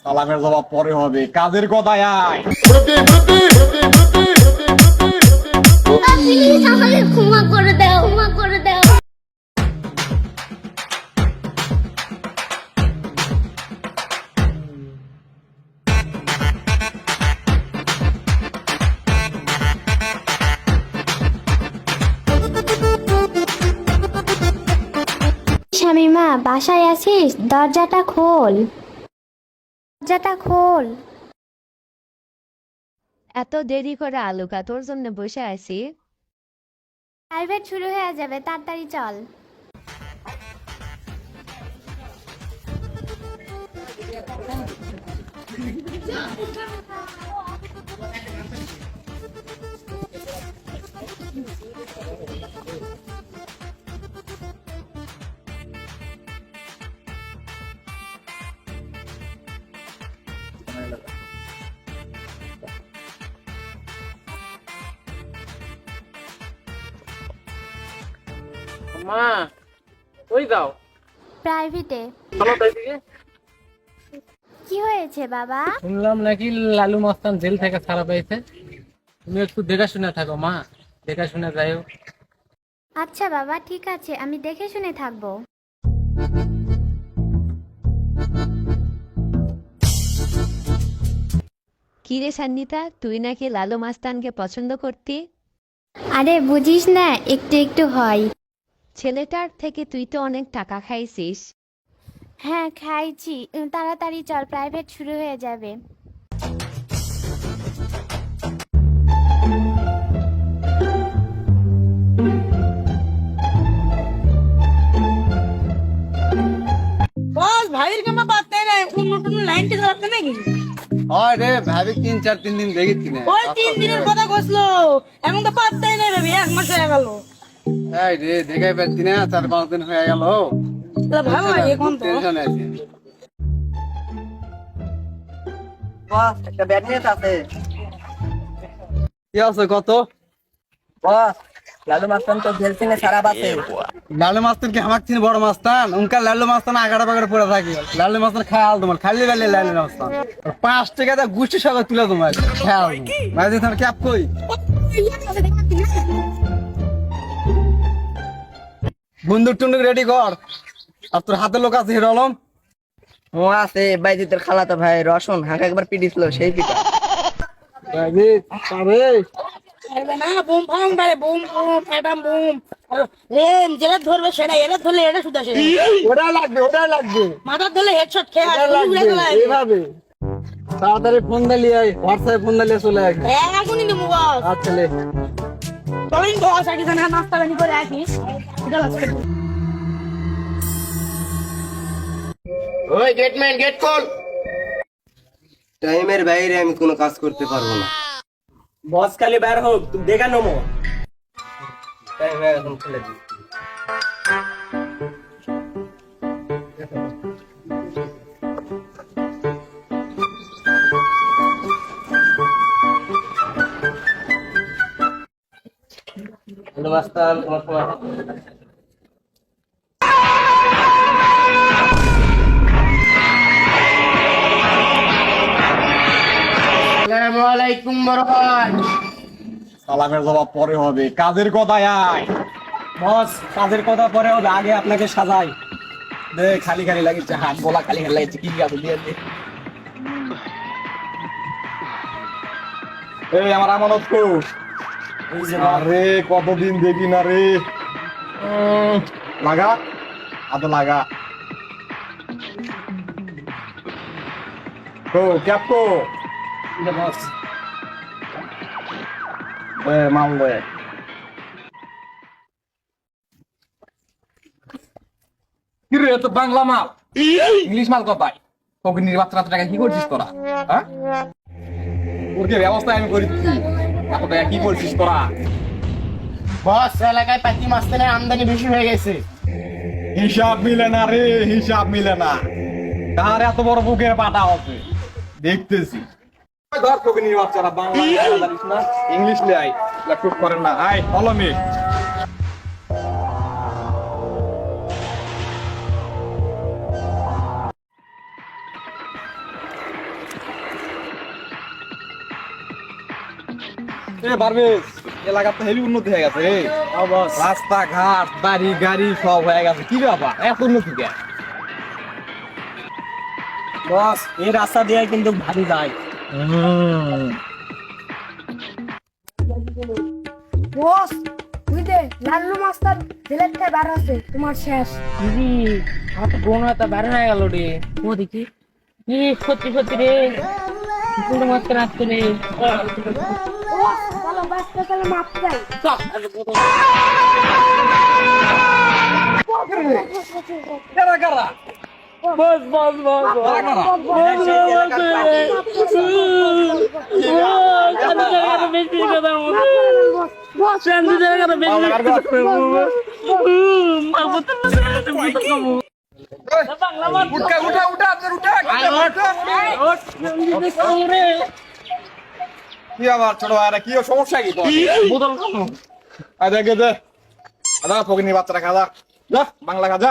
সালামের জবাব পরে হবে, কাজের কথায় আয়। প্লিজ আমাকে ক্ষমা করে দাও, ক্ষমা করে দাও। শামিমা, বাসায় আছিস? দরজাটা খোল, দরজাটা খোল। এত দেরি করে আলুকা তোর জন্য বসে আছি। প্রাইভেট শুরু হয়ে যাবে, তাড়াতাড়ি চল। মা কই যাও? প্রাইভেটে। চলো তাই দিকে। কি হয়েছে বাবা? শুনলাম নাকি লালু মাস্তান জেল থেকে ছাড়া পেয়েছে। তুমি একটু দেখাশোনা থাকো মা, দেখাশোনা যাইও। আচ্ছা বাবা, ঠিক আছে, আমি দেখে শুনে থাকবো। কি রে সান্নিতা, তুই নাকি লালু মাস্তানকে পছন্দ করতি? আরে বুঝিস না, একটু একটু হয়। ছেলেটার থেকে তুই তো অনেক টাকা খাইছিস। হ্যাঁ খাইছি। তাড়াতাড়ি চল, প্রাইভেট শুরু হয়ে যাবে। বস ভাইয়ের কেমন পাত্তা নাই, নতুন লাইনটা ধরতে নাকি? হয় রে ভাবি, 3-4 দিন দেখেছি না। ওই 3 দিনের কথা কইলো, এখন তো পাত্তাই নাই ভাবি, 1 মাস হয়ে গেল। এই রে দেখাই পাচ্ছি না, 4-5 দিন হয়ে গেল। তাহলে ভালো এখন তো টেনশন আছে। বস একটা ব্যাড নিউজ আছে। কি আছে কত? বস লালু মাস্তান তো জেল থেকে ছাড়া পাচ্ছে। লালু মাস্তান কি আমাকে চিনি? বড় মাস্তান উনকা লালু মাস্তান আগাড়া বাগাড়া পড়ে থাকি। লালু মাস্তান খায়াল তোমার খালি বেলে লালু মাস্তান 5 টাকা দা গুষ্টি সঙ্গে তুলে তোমার খেয়াল মাঝে তোমার ক্যাপ কই? বন্দুক টুন্দুক রেডি কর, আর তোর হাতে লোক আছে হিরো আলম। ও আছে বাইজিতের খালাতো ভাই রসুন, হাঁকা একবার পিটিছিল সেই পিটা। বাইজিৎ পারে আরে না, বুম ফাং বারে, বুম বুম ফাটাম বুম। রেন যেটা ধরবে সেটা, এটা ধরলে এটা শুধু আসে। ওটা লাগবে, ওটা লাগবে, মাথা ধরলে হেডশট খেয়ে ওটা আসে, লাগবে উড়ে গেল। এইভাবে। তাড়াতাড়ি ফোন দিলি, হোয়াটসঅ্যাপে ফোন দিলে চলে আসবে। এখনই নিবো বস। আচ্ছা লে। চলেন বস, আগে জানা নাস্তা পানি করে আসিস। এটা লাগবে। ওই গেটম্যান গেট খোল। টাইমের বাইরে আমি কোনো কাজ করতে পারবো না। বস খালি বের হোক, তুমি দেখা নমো। টাইম হয়ে গেছে, খুলে দিই। লালু মাস্তান তোমার সময়। আসসালামু আলাইকুম বরকাত। সালামের জবাব পরে হবে, কাজের কথায় আয়। বস কাজের কথা পরে হবে, আগে আপনাকে সাজাই। দে খালি খালি লাগিছে, হাত গলা খালি খালি লাগিছে, কি গাছ দিয়ে দে। এই আমার আমানত কো। এই যে আরে কতদিন দেখি না রে। লাগা আদো লাগা কো ক্যাপ কো। বস মাল দে। কি রে, তো বাংলা মাল ইংলিশ মাল কোথায়? ফকিনির বাচ্চা টাকা কি করছিস তোরা? হ্যাঁ, ওর কি ব্যবস্থা আমি করি দিচ্ছি, এত টাকা কি করছিস তোরা? বস এলাকায় পাতি মাস্তানের আমদানি বেশি হয়ে গেছে। হিসাব মিলে না রে, হিসাব মিলে না। তার এত বড় বুকের পাটা আছে দেখতেছি। ধর ফকিনির বাচ্চারা, বাংলা জানিস না, ইংলিশ লে আই, ল্যাপটপ করেন না, আয় ফলো মি। এ পারভেজ, এলাকা তো হেভি উন্নতি হয়ে গেছে রে। রাস্তাঘাট বাড়ি গাড়ি সব হয়ে গেছে, কি ব্যাপার এত উন্নতি কেন? বস এই রাস্তা দিয়ে কিন্তু ভারী যায়। বস তুই দে লাল্লু মাস্টার জেলের থেকে বার হচ্ছে তোমার শেষ। দিদি আমার তো বোন হয়তো বের হয়ে গেল রে। ও দেখি কি সত্যি সত্যি রে, পুরো মাস্টার আসছে রে। বস চলো বাসটা চলো মাপ চাই। কারা কারা? বস বস বস কারা কারা? উঠা উঠা উঠা আপনার উঠা। কি আবার ছোট ভাইরা কি সমস্যা কি তোর? বোতল খাবো। দেখে দে আদা ফকিনি বাচ্চারা খাজা যা বাংলা খাজা।